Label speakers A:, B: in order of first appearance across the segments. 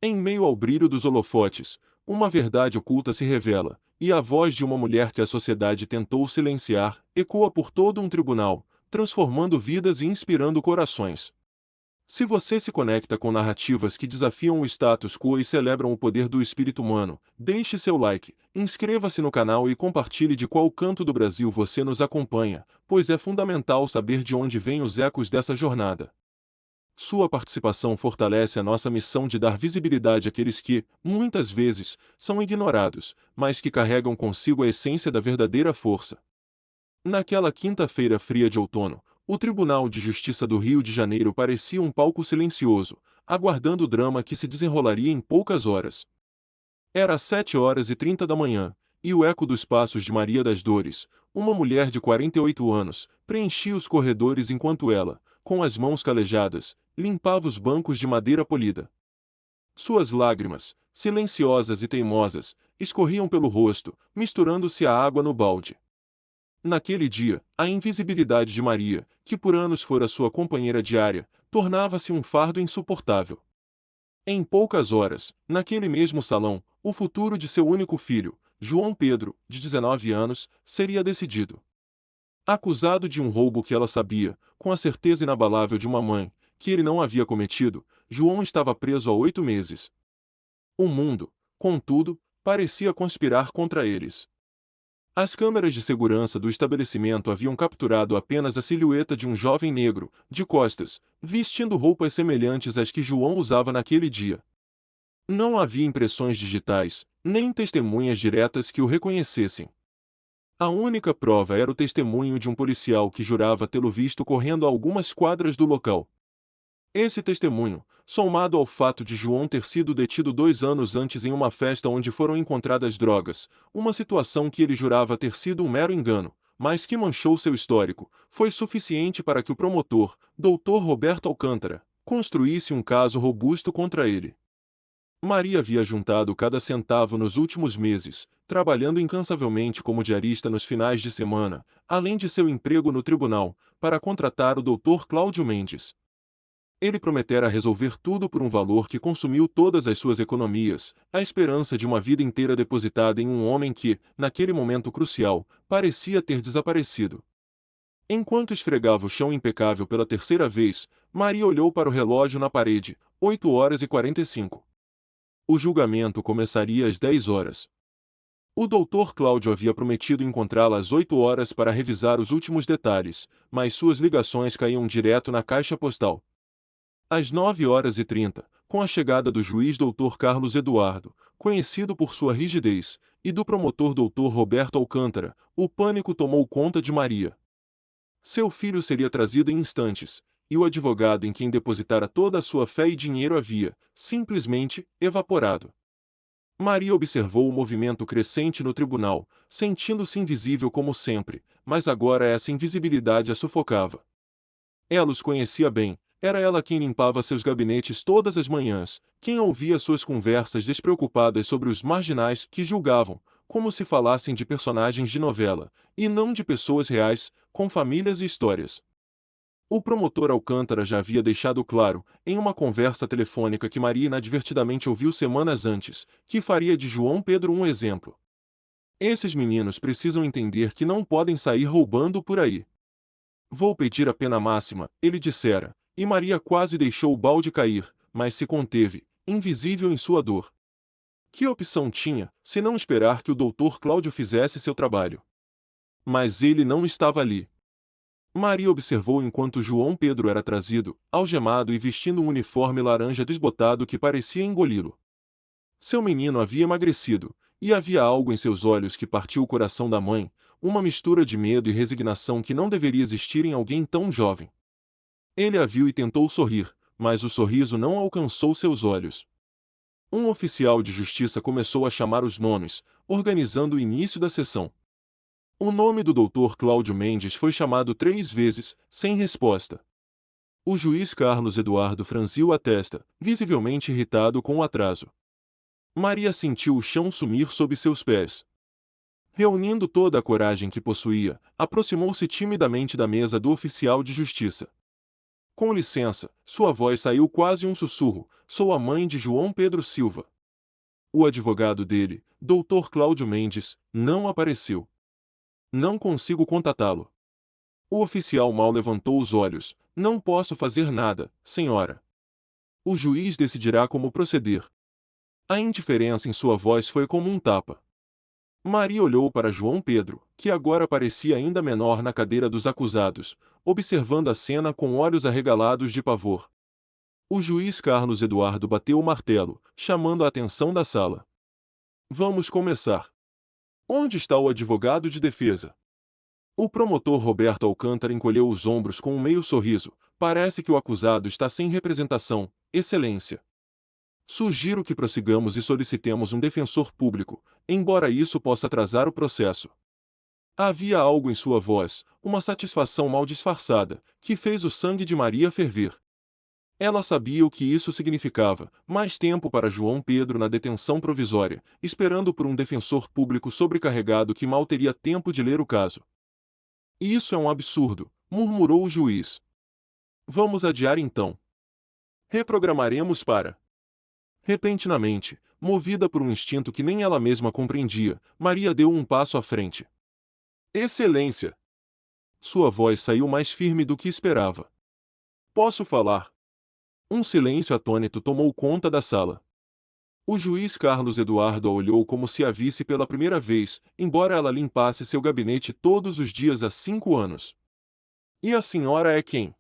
A: Em meio ao brilho dos holofotes, uma verdade oculta se revela, e a voz de uma mulher que a sociedade tentou silenciar ecoa por todo um tribunal, transformando vidas e inspirando corações. Se você se conecta com narrativas que desafiam o status quo e celebram o poder do espírito humano, deixe seu like, inscreva-se no canal e compartilhe de qual canto do Brasil você nos acompanha, pois é fundamental saber de onde vêm os ecos dessa jornada. Sua participação fortalece a nossa missão de dar visibilidade àqueles que, muitas vezes, são ignorados, mas que carregam consigo a essência da verdadeira força. Naquela quinta-feira fria de outono, o Tribunal de Justiça do Rio de Janeiro parecia um palco silencioso, aguardando o drama que se desenrolaria em poucas horas. Era 7h30 da manhã, e o eco dos passos de Maria das Dores, uma mulher de 48 anos, preenchia os corredores enquanto ela, com as mãos calejadas, limpava os bancos de madeira polida. Suas lágrimas, silenciosas e teimosas, escorriam pelo rosto, misturando-se à água no balde. Naquele dia, a invisibilidade de Maria, que por anos fora sua companheira diária, tornava-se um fardo insuportável. Em poucas horas, naquele mesmo salão, o futuro de seu único filho, João Pedro, de 19 anos, seria decidido. Acusado de um roubo que ela sabia, com a certeza inabalável de uma mãe, que ele não havia cometido, João estava preso há 8 meses. O mundo, contudo, parecia conspirar contra eles. As câmeras de segurança do estabelecimento haviam capturado apenas a silhueta de um jovem negro, de costas, vestindo roupas semelhantes às que João usava naquele dia. Não havia impressões digitais, nem testemunhas diretas que o reconhecessem. A única prova era o testemunho de um policial que jurava tê-lo visto correndo a algumas quadras do local. Esse testemunho, somado ao fato de João ter sido detido 2 anos antes em uma festa onde foram encontradas drogas, uma situação que ele jurava ter sido um mero engano, mas que manchou seu histórico, foi suficiente para que o promotor, Dr. Roberto Alcântara, construísse um caso robusto contra ele. Maria havia juntado cada centavo nos últimos meses, trabalhando incansavelmente como diarista nos finais de semana, além de seu emprego no tribunal, para contratar o Dr. Cláudio Mendes. Ele prometera resolver tudo por um valor que consumiu todas as suas economias, a esperança de uma vida inteira depositada em um homem que, naquele momento crucial, parecia ter desaparecido. Enquanto esfregava o chão impecável pela terceira vez, Maria olhou para o relógio na parede, 8h45. O julgamento começaria às 10 horas. O Dr. Cláudio havia prometido encontrá-la às 8 horas para revisar os últimos detalhes, mas suas ligações caíam direto na caixa postal. Às 9h30, com a chegada do juiz Dr. Carlos Eduardo, conhecido por sua rigidez, e do promotor Dr. Roberto Alcântara, o pânico tomou conta de Maria. Seu filho seria trazido em instantes, e o advogado em quem depositara toda a sua fé e dinheiro havia, simplesmente, evaporado. Maria observou o movimento crescente no tribunal, sentindo-se invisível como sempre, mas agora essa invisibilidade a sufocava. Ela os conhecia bem. Era ela quem limpava seus gabinetes todas as manhãs, quem ouvia suas conversas despreocupadas sobre os marginais que julgavam, como se falassem de personagens de novela, e não de pessoas reais, com famílias e histórias. O promotor Alcântara já havia deixado claro, em uma conversa telefônica que Maria inadvertidamente ouviu semanas antes, que faria de João Pedro um exemplo. Esses meninos precisam entender que não podem sair roubando por aí. Vou pedir a pena máxima, ele dissera. E Maria quase deixou o balde cair, mas se conteve, invisível em sua dor. Que opção tinha, se não esperar que o Dr. Cláudio fizesse seu trabalho? Mas ele não estava ali. Maria observou enquanto João Pedro era trazido, algemado e vestindo um uniforme laranja desbotado que parecia engoli-lo. Seu menino havia emagrecido, e havia algo em seus olhos que partiu o coração da mãe, uma mistura de medo e resignação que não deveria existir em alguém tão jovem. Ele a viu e tentou sorrir, mas o sorriso não alcançou seus olhos. Um oficial de justiça começou a chamar os nomes, organizando o início da sessão. O nome do Dr. Cláudio Mendes foi chamado 3 vezes, sem resposta. O juiz Carlos Eduardo franziu a testa, visivelmente irritado com o atraso. Maria sentiu o chão sumir sob seus pés. Reunindo toda a coragem que possuía, aproximou-se timidamente da mesa do oficial de justiça. Com licença, sua voz saiu quase um sussurro. Sou a mãe de João Pedro Silva. O advogado dele, Dr. Cláudio Mendes, não apareceu. Não consigo contatá-lo. O oficial mal levantou os olhos. Não posso fazer nada, senhora. O juiz decidirá como proceder. A indiferença em sua voz foi como um tapa. Maria olhou para João Pedro, que agora parecia ainda menor na cadeira dos acusados, observando a cena com olhos arregalados de pavor. O juiz Carlos Eduardo bateu o martelo, chamando a atenção da sala. Vamos começar. Onde está o advogado de defesa? O promotor Roberto Alcântara encolheu os ombros com um meio sorriso. Parece que o acusado está sem representação, Excelência. Sugiro que prossigamos e solicitemos um defensor público, embora isso possa atrasar o processo. Havia algo em sua voz, uma satisfação mal disfarçada, que fez o sangue de Maria ferver. Ela sabia o que isso significava: mais tempo para João Pedro na detenção provisória, esperando por um defensor público sobrecarregado que mal teria tempo de ler o caso. Isso é um absurdo, murmurou o juiz. Vamos adiar então. Reprogramaremos para. Repentinamente, movida por um instinto que nem ela mesma compreendia, Maria deu um passo à frente. Excelência! Sua voz saiu mais firme do que esperava. Posso falar? Um silêncio atônito tomou conta da sala. O juiz Carlos Eduardo a olhou como se a visse pela primeira vez, embora ela limpasse seu gabinete todos os dias há 5 anos. E a senhora é quem?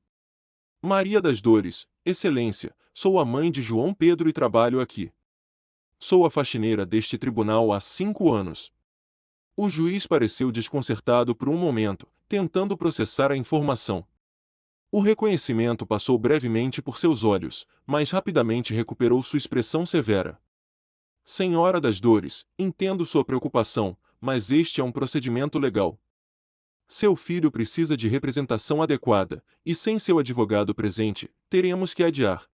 A: Maria das Dores, Excelência, sou a mãe de João Pedro e trabalho aqui. Sou a faxineira deste tribunal há 5 anos. O juiz pareceu desconcertado por um momento, tentando processar a informação. O reconhecimento passou brevemente por seus olhos, mas rapidamente recuperou sua expressão severa. Senhora das Dores, entendo sua preocupação, mas este é um procedimento legal. Seu filho precisa de representação adequada, e sem seu advogado presente, teremos que adiar.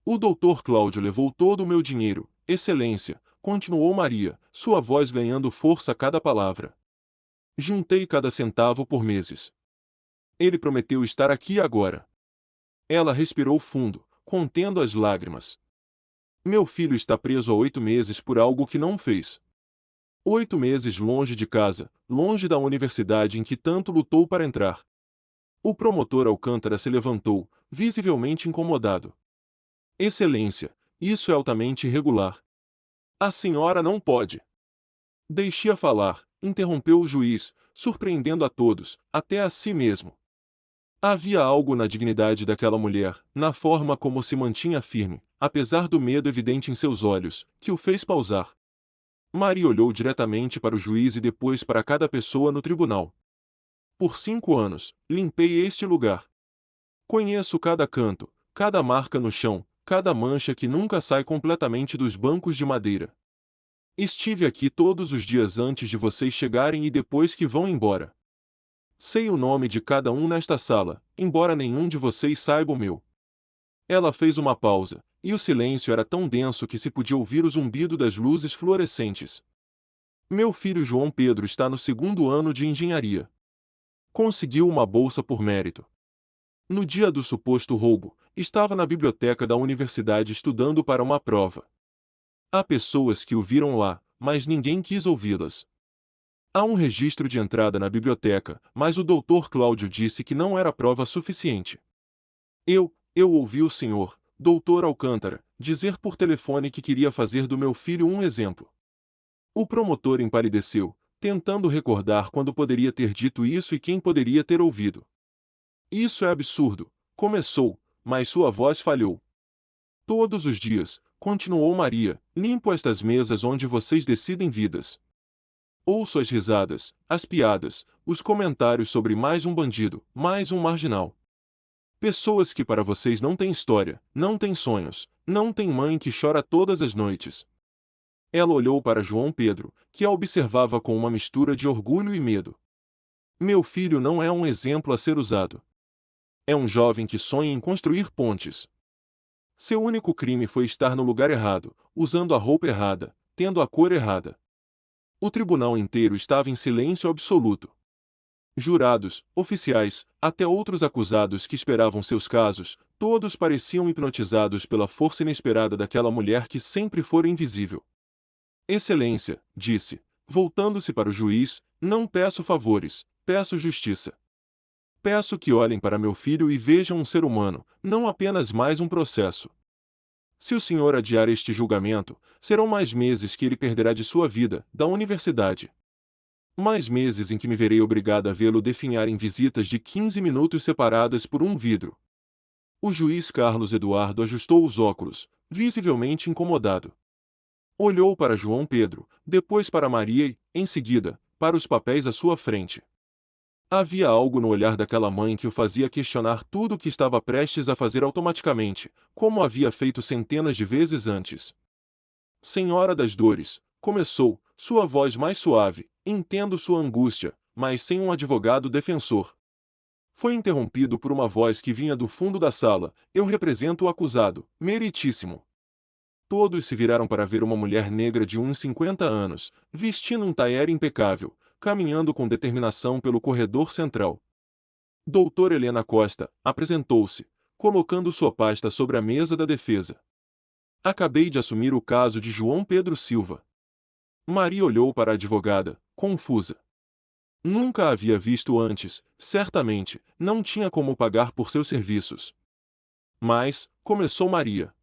A: O Dr. Cláudio levou todo o meu dinheiro, Excelência, continuou Maria, sua voz ganhando força a cada palavra. Juntei cada centavo por meses. Ele prometeu estar aqui agora. Ela respirou fundo, contendo as lágrimas. Meu filho está preso há 8 meses por algo que não fez. 8 meses longe de casa, longe da universidade em que tanto lutou para entrar. O promotor Alcântara se levantou, visivelmente incomodado. Excelência, isso é altamente irregular. A senhora não pode. Deixe-a falar, interrompeu o juiz, surpreendendo a todos, até a si mesmo. Havia algo na dignidade daquela mulher, na forma como se mantinha firme, apesar do medo evidente em seus olhos, que o fez pausar. Maria olhou diretamente para o juiz e depois para cada pessoa no tribunal. Por 5 anos, limpei este lugar. Conheço cada canto, cada marca no chão, cada mancha que nunca sai completamente dos bancos de madeira. Estive aqui todos os dias antes de vocês chegarem e depois que vão embora. Sei o nome de cada um nesta sala, embora nenhum de vocês saiba o meu. Ela fez uma pausa, e o silêncio era tão denso que se podia ouvir o zumbido das luzes fluorescentes. Meu filho João Pedro está no 2º ano de engenharia. Conseguiu uma bolsa por mérito. No dia do suposto roubo, estava na biblioteca da universidade estudando para uma prova. Há pessoas que o viram lá, mas ninguém quis ouvi-las. Há um registro de entrada na biblioteca, mas o Dr. Cláudio disse que não era prova suficiente. Eu ouvi o senhor, Dr. Alcântara, dizer por telefone que queria fazer do meu filho um exemplo. O promotor empalideceu, tentando recordar quando poderia ter dito isso e quem poderia ter ouvido. Isso é absurdo, começou, mas sua voz falhou. Todos os dias, continuou Maria, limpo estas mesas onde vocês decidem vidas. Ouço as risadas, as piadas, os comentários sobre mais um bandido, mais um marginal. Pessoas que para vocês não têm história, não têm sonhos, não têm mãe que chora todas as noites. Ela olhou para João Pedro, que a observava com uma mistura de orgulho e medo. Meu filho não é um exemplo a ser usado. É um jovem que sonha em construir pontes. Seu único crime foi estar no lugar errado, usando a roupa errada, tendo a cor errada. O tribunal inteiro estava em silêncio absoluto. Jurados, oficiais, até outros acusados que esperavam seus casos, todos pareciam hipnotizados pela força inesperada daquela mulher que sempre fora invisível. Excelência, disse, voltando-se para o juiz, não peço favores, peço justiça. Peço que olhem para meu filho e vejam um ser humano, não apenas mais um processo. Se o senhor adiar este julgamento, serão mais meses que ele perderá de sua vida, da universidade. Mais meses em que me verei obrigada a vê-lo definhar em visitas de 15 minutos separadas por um vidro. O juiz Carlos Eduardo ajustou os óculos, visivelmente incomodado. Olhou para João Pedro, depois para Maria e, em seguida, para os papéis à sua frente. Havia algo no olhar daquela mãe que o fazia questionar tudo o que estava prestes a fazer automaticamente, como havia feito centenas de vezes antes. Senhora das Dores, começou, sua voz mais suave, entendo sua angústia, mas sem um advogado defensor. Foi interrompido por uma voz que vinha do fundo da sala, eu represento o acusado, meritíssimo. Todos se viraram para ver uma mulher negra de uns 50 anos, vestindo um tailleur impecável, caminhando com determinação pelo corredor central. Doutora Helena Costa apresentou-se, colocando sua pasta sobre a mesa da defesa. Acabei de assumir o caso de João Pedro Silva. Maria olhou para a advogada, confusa. Nunca a havia visto antes, certamente, não tinha como pagar por seus serviços. Mas, começou Maria.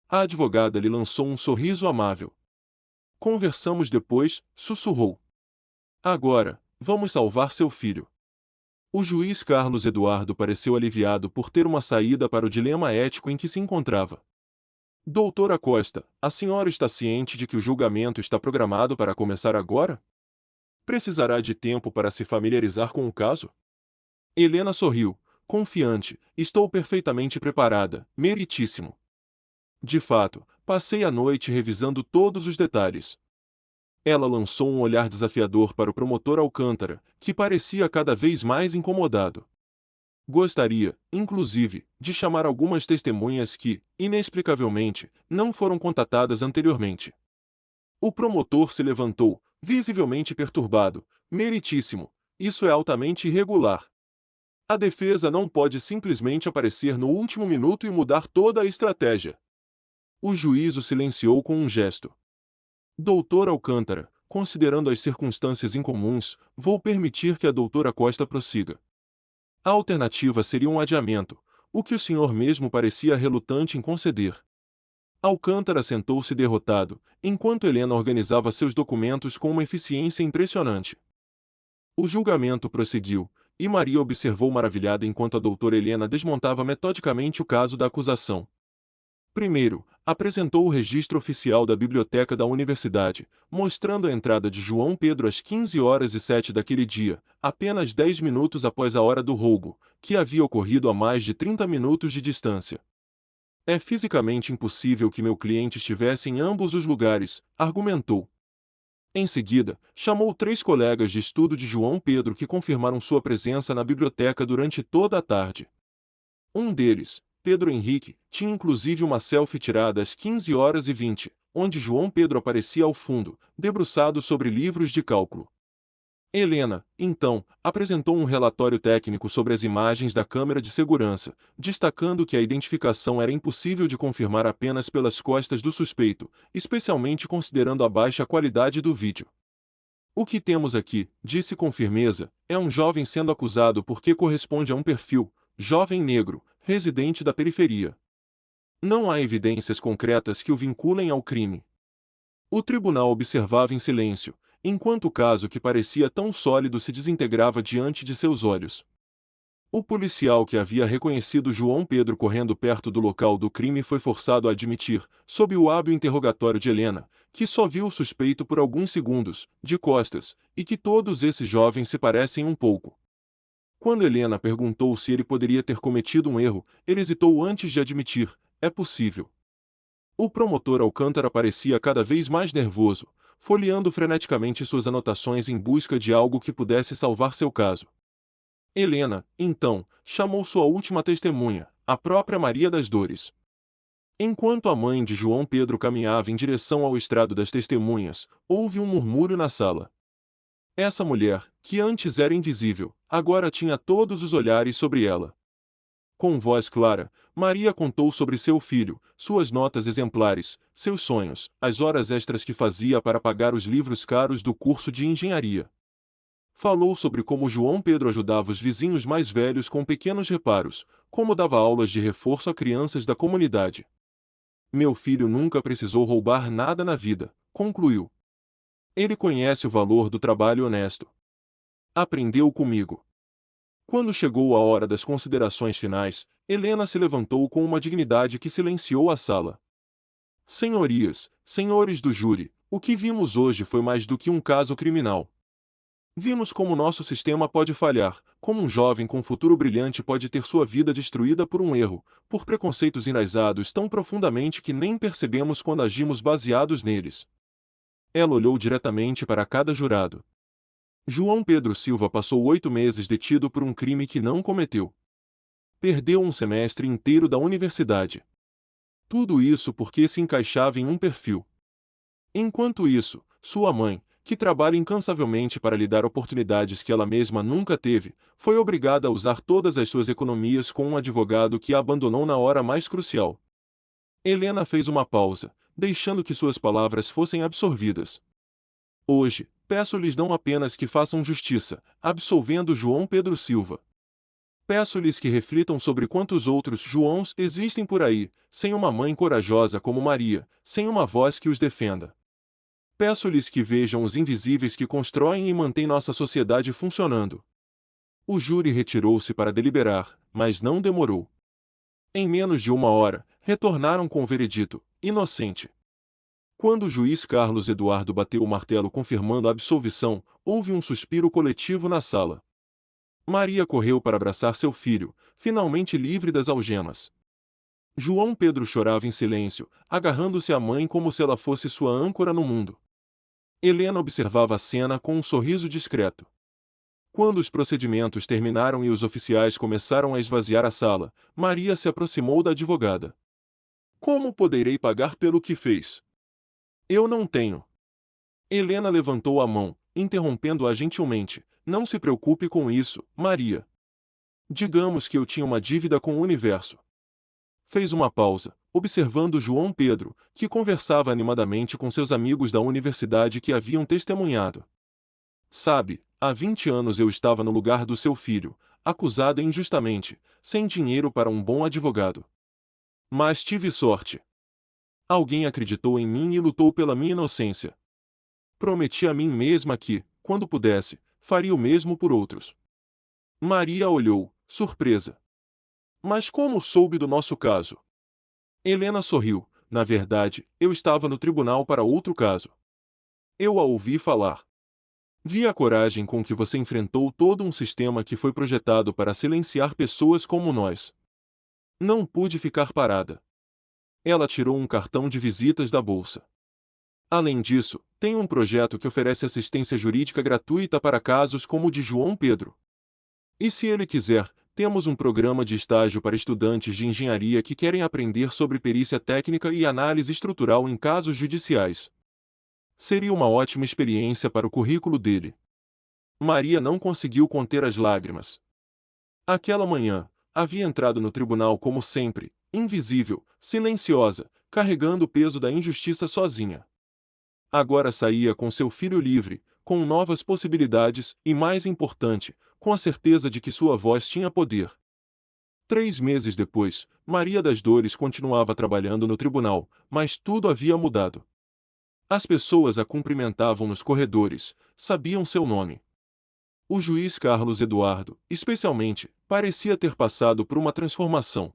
A: A advogada lhe lançou um sorriso amável. Conversamos depois, sussurrou. Agora, vamos salvar seu filho. O juiz Carlos Eduardo pareceu aliviado por ter uma saída para o dilema ético em que se encontrava. Doutora Costa, a senhora está ciente de que o julgamento está programado para começar agora? Precisará de tempo para se familiarizar com o caso? Helena sorriu, confiante, estou perfeitamente preparada, meritíssimo. De fato, passei a noite revisando todos os detalhes. Ela lançou um olhar desafiador para o promotor Alcântara, que parecia cada vez mais incomodado. Gostaria, inclusive, de chamar algumas testemunhas que, inexplicavelmente, não foram contatadas anteriormente. O promotor se levantou, visivelmente perturbado. Meritíssimo, isso é altamente irregular. A defesa não pode simplesmente aparecer no último minuto e mudar toda a estratégia. O juiz o silenciou com um gesto. Doutor Alcântara, considerando as circunstâncias incomuns, vou permitir que a doutora Costa prossiga. A alternativa seria um adiamento, o que o senhor mesmo parecia relutante em conceder. Alcântara sentou-se derrotado, enquanto Helena organizava seus documentos com uma eficiência impressionante. O julgamento prosseguiu, e Maria observou maravilhada enquanto a doutora Helena desmontava metodicamente o caso da acusação. Primeiro, apresentou o registro oficial da biblioteca da universidade, mostrando a entrada de João Pedro às 15h07 daquele dia, apenas 10 minutos após a hora do roubo, que havia ocorrido a mais de 30 minutos de distância. É fisicamente impossível que meu cliente estivesse em ambos os lugares, argumentou. Em seguida, chamou 3 colegas de estudo de João Pedro que confirmaram sua presença na biblioteca durante toda a tarde. Um deles, Pedro Henrique, tinha inclusive uma selfie tirada às 15h20, onde João Pedro aparecia ao fundo, debruçado sobre livros de cálculo. Helena, então, apresentou um relatório técnico sobre as imagens da câmera de segurança, destacando que a identificação era impossível de confirmar apenas pelas costas do suspeito, especialmente considerando a baixa qualidade do vídeo. O que temos aqui, disse com firmeza, é um jovem sendo acusado porque corresponde a um perfil, jovem negro, residente da periferia. Não há evidências concretas que o vinculem ao crime. O tribunal observava em silêncio, enquanto o caso que parecia tão sólido se desintegrava diante de seus olhos. O policial que havia reconhecido João Pedro correndo perto do local do crime foi forçado a admitir, sob o hábil interrogatório de Helena, que só viu o suspeito por alguns segundos, de costas, e que todos esses jovens se parecem um pouco. Quando Helena perguntou se ele poderia ter cometido um erro, ele hesitou antes de admitir, é possível. O promotor Alcântara parecia cada vez mais nervoso, folheando freneticamente suas anotações em busca de algo que pudesse salvar seu caso. Helena, então, chamou sua última testemunha, a própria Maria das Dores. Enquanto a mãe de João Pedro caminhava em direção ao estrado das testemunhas, houve um murmúrio na sala. Essa mulher, que antes era invisível, agora tinha todos os olhares sobre ela. Com voz clara, Maria contou sobre seu filho, suas notas exemplares, seus sonhos, as horas extras que fazia para pagar os livros caros do curso de engenharia. Falou sobre como João Pedro ajudava os vizinhos mais velhos com pequenos reparos, como dava aulas de reforço a crianças da comunidade. Meu filho nunca precisou roubar nada na vida, concluiu. Ele conhece o valor do trabalho honesto. Aprendeu comigo. Quando chegou a hora das considerações finais, Helena se levantou com uma dignidade que silenciou a sala. Senhorias, senhores do júri, o que vimos hoje foi mais do que um caso criminal. Vimos como nosso sistema pode falhar, como um jovem com futuro brilhante pode ter sua vida destruída por um erro, por preconceitos enraizados tão profundamente que nem percebemos quando agimos baseados neles. Ela olhou diretamente para cada jurado. João Pedro Silva passou 8 meses detido por um crime que não cometeu. Perdeu um semestre inteiro da universidade. Tudo isso porque se encaixava em um perfil. Enquanto isso, sua mãe, que trabalha incansavelmente para lhe dar oportunidades que ela mesma nunca teve, foi obrigada a usar todas as suas economias com um advogado que a abandonou na hora mais crucial. Helena fez uma pausa, deixando que suas palavras fossem absorvidas. Hoje, peço-lhes não apenas que façam justiça, absolvendo João Pedro Silva. Peço-lhes que reflitam sobre quantos outros Joãos existem por aí, sem uma mãe corajosa como Maria, sem uma voz que os defenda. Peço-lhes que vejam os invisíveis que constroem e mantêm nossa sociedade funcionando. O júri retirou-se para deliberar, mas não demorou. Em menos de 1 hora, retornaram com o veredito: inocente. Quando o juiz Carlos Eduardo bateu o martelo confirmando a absolvição, houve um suspiro coletivo na sala. Maria correu para abraçar seu filho, finalmente livre das algemas. João Pedro chorava em silêncio, agarrando-se à mãe como se ela fosse sua âncora no mundo. Helena observava a cena com um sorriso discreto. Quando os procedimentos terminaram e os oficiais começaram a esvaziar a sala, Maria se aproximou da advogada. Como poderei pagar pelo que fez? Eu não tenho. Helena levantou a mão, interrompendo-a gentilmente. Não se preocupe com isso, Maria. Digamos que eu tinha uma dívida com o universo. Fez uma pausa, observando João Pedro, que conversava animadamente com seus amigos da universidade que haviam testemunhado. Sabe, há 20 anos eu estava no lugar do seu filho, acusado injustamente, sem dinheiro para um bom advogado. Mas tive sorte. Alguém acreditou em mim e lutou pela minha inocência. Prometi a mim mesma que, quando pudesse, faria o mesmo por outros. Maria olhou, surpresa. Mas como soube do nosso caso? Helena sorriu. Na verdade, eu estava no tribunal para outro caso. Eu a ouvi falar. Vi a coragem com que você enfrentou todo um sistema que foi projetado para silenciar pessoas como nós. Não pude ficar parada. Ela tirou um cartão de visitas da bolsa. Além disso, tem um projeto que oferece assistência jurídica gratuita para casos como o de João Pedro. E se ele quiser, temos um programa de estágio para estudantes de engenharia que querem aprender sobre perícia técnica e análise estrutural em casos judiciais. Seria uma ótima experiência para o currículo dele. Maria não conseguiu conter as lágrimas. Aquela manhã, havia entrado no tribunal como sempre, invisível, silenciosa, carregando o peso da injustiça sozinha. Agora saía com seu filho livre, com novas possibilidades e, mais importante, com a certeza de que sua voz tinha poder. 3 meses depois, Maria das Dores continuava trabalhando no tribunal, mas tudo havia mudado. As pessoas a cumprimentavam nos corredores, sabiam seu nome. O juiz Carlos Eduardo, especialmente, parecia ter passado por uma transformação.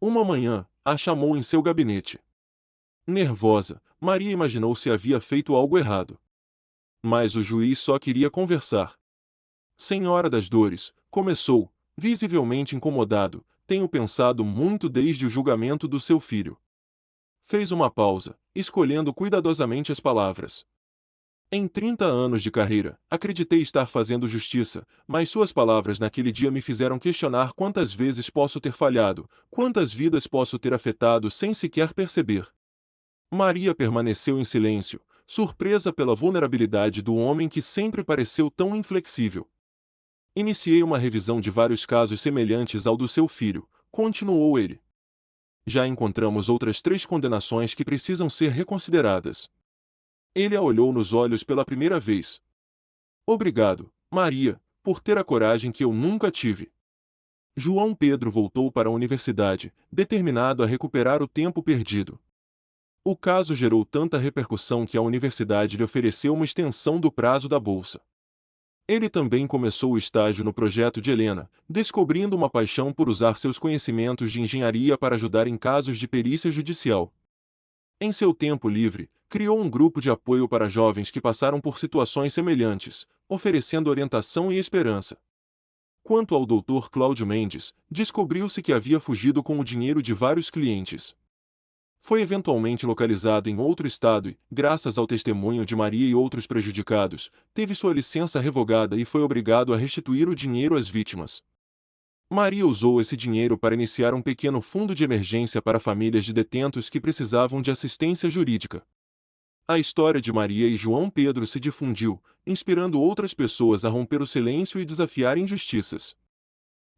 A: Uma manhã, a chamou em seu gabinete. Nervosa, Maria imaginou se havia feito algo errado. Mas o juiz só queria conversar. Senhora das Dores, começou, visivelmente incomodado, tenho pensado muito desde o julgamento do seu filho. Fez uma pausa, escolhendo cuidadosamente as palavras. Em 30 anos de carreira, acreditei estar fazendo justiça, mas suas palavras naquele dia me fizeram questionar quantas vezes posso ter falhado, quantas vidas posso ter afetado sem sequer perceber. Maria permaneceu em silêncio, surpresa pela vulnerabilidade do homem que sempre pareceu tão inflexível. Iniciei uma revisão de vários casos semelhantes ao do seu filho, continuou ele. Já encontramos outras 3 condenações que precisam ser reconsideradas. Ele a olhou nos olhos pela primeira vez. Obrigado, Maria, por ter a coragem que eu nunca tive. João Pedro voltou para a universidade, determinado a recuperar o tempo perdido. O caso gerou tanta repercussão que a universidade lhe ofereceu uma extensão do prazo da bolsa. Ele também começou o estágio no projeto de Helena, descobrindo uma paixão por usar seus conhecimentos de engenharia para ajudar em casos de perícia judicial. Em seu tempo livre, criou um grupo de apoio para jovens que passaram por situações semelhantes, oferecendo orientação e esperança. Quanto ao Dr. Cláudio Mendes, descobriu-se que havia fugido com o dinheiro de vários clientes. Foi eventualmente localizado em outro estado e, graças ao testemunho de Maria e outros prejudicados, teve sua licença revogada e foi obrigado a restituir o dinheiro às vítimas. Maria usou esse dinheiro para iniciar um pequeno fundo de emergência para famílias de detentos que precisavam de assistência jurídica. A história de Maria e João Pedro se difundiu, inspirando outras pessoas a romper o silêncio e desafiar injustiças.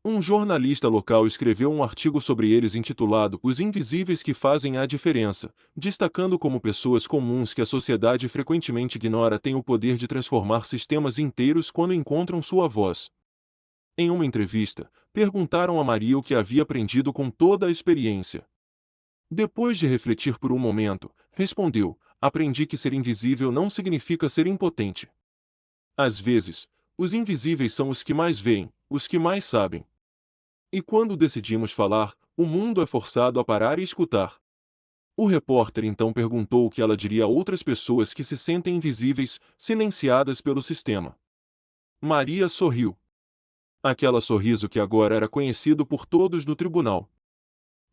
A: Um jornalista local escreveu um artigo sobre eles intitulado Os Invisíveis que Fazem a Diferença, destacando como pessoas comuns que a sociedade frequentemente ignora têm o poder de transformar sistemas inteiros quando encontram sua voz. Em uma entrevista, perguntaram a Maria o que havia aprendido com toda a experiência. Depois de refletir por um momento, respondeu: aprendi que ser invisível não significa ser impotente. Às vezes, os invisíveis são os que mais veem, os que mais sabem. E quando decidimos falar, o mundo é forçado a parar e escutar. O repórter então perguntou o que ela diria a outras pessoas que se sentem invisíveis, silenciadas pelo sistema. Maria sorriu. Aquele sorriso que agora era conhecido por todos no tribunal.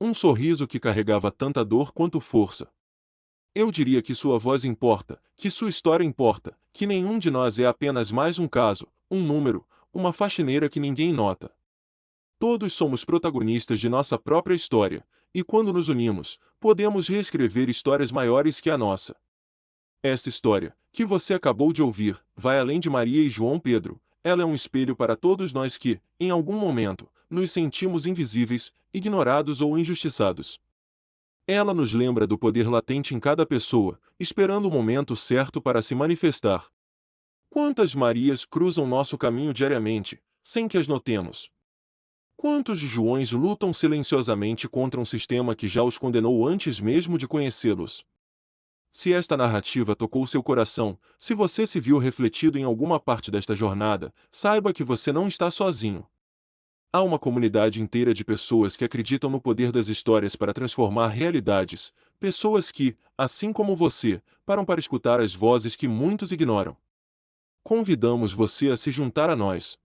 A: Um sorriso que carregava tanta dor quanto força. Eu diria que sua voz importa, que sua história importa, que nenhum de nós é apenas mais um caso, um número, uma faxineira que ninguém nota. Todos somos protagonistas de nossa própria história, e quando nos unimos, podemos reescrever histórias maiores que a nossa. Esta história, que você acabou de ouvir, vai além de Maria e João Pedro. Ela é um espelho para todos nós que, em algum momento, nos sentimos invisíveis, ignorados ou injustiçados. Ela nos lembra do poder latente em cada pessoa, esperando o momento certo para se manifestar. Quantas Marias cruzam nosso caminho diariamente, sem que as notemos? Quantos Joões lutam silenciosamente contra um sistema que já os condenou antes mesmo de conhecê-los? Se esta narrativa tocou seu coração, se você se viu refletido em alguma parte desta jornada, saiba que você não está sozinho. Há uma comunidade inteira de pessoas que acreditam no poder das histórias para transformar realidades, pessoas que, assim como você, param para escutar as vozes que muitos ignoram. Convidamos você a se juntar a nós.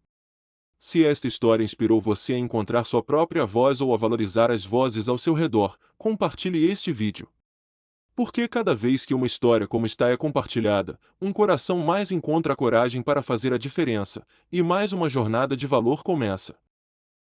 A: Se esta história inspirou você a encontrar sua própria voz ou a valorizar as vozes ao seu redor, compartilhe este vídeo. Porque cada vez que uma história como esta é compartilhada, um coração mais encontra a coragem para fazer a diferença, e mais uma jornada de valor começa.